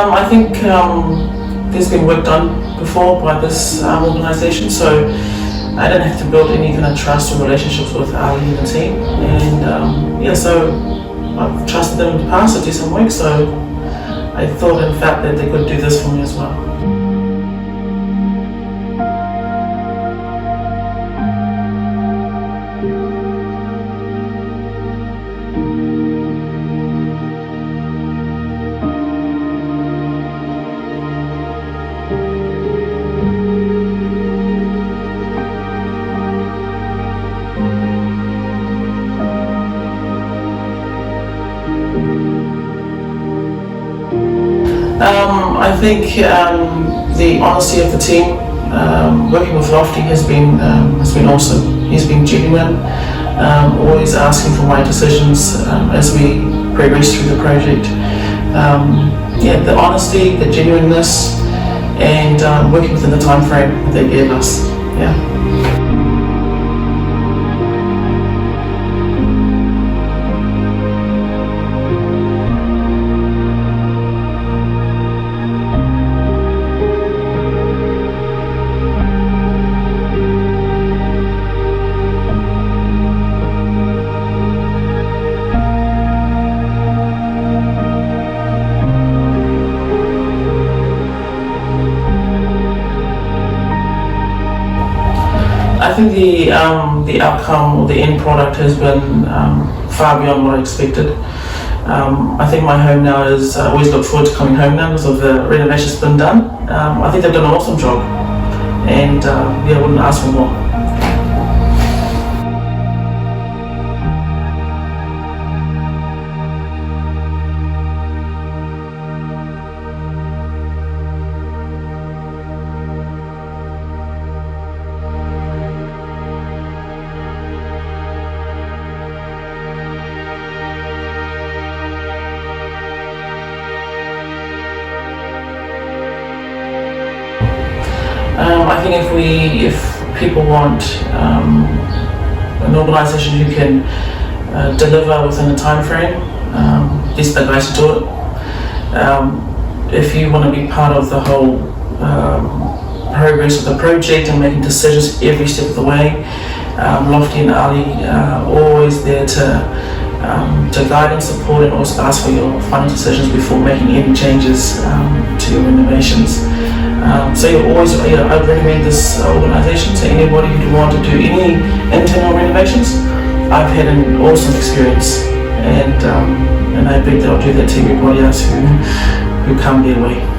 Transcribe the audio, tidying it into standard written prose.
I think there's been work done before by this organisation, so I didn't have to build any kind of trust or relationships with Ali and the team, and yeah, so I've trusted them in the past to do some work, so I thought in fact that they could do this for me as well. I think the honesty of the team, working with Lotfi has been awesome. He's been genuine, always asking for my decisions as we progress through the project. Yeah, the honesty, the genuineness, and working within the time frame that they gave us. Yeah. I think the outcome or the end product has been far beyond what I expected. I think my home now is, I always look forward to coming home now because of the renovations that's been done. I think they've done an awesome job, and yeah, I wouldn't ask for more. I think if people want an organisation who can deliver within a time frame, these are the guys to do it. If you want to be part of the whole progress of the project and making decisions every step of the way, Lotfi and Ali are always there to guide and support, and also ask for your final decisions before making any changes to your renovations. So I'd recommend this organisation to anybody who want to do any internal renovations. I've had an awesome experience, and I bet they'll do that to everybody else who come their way.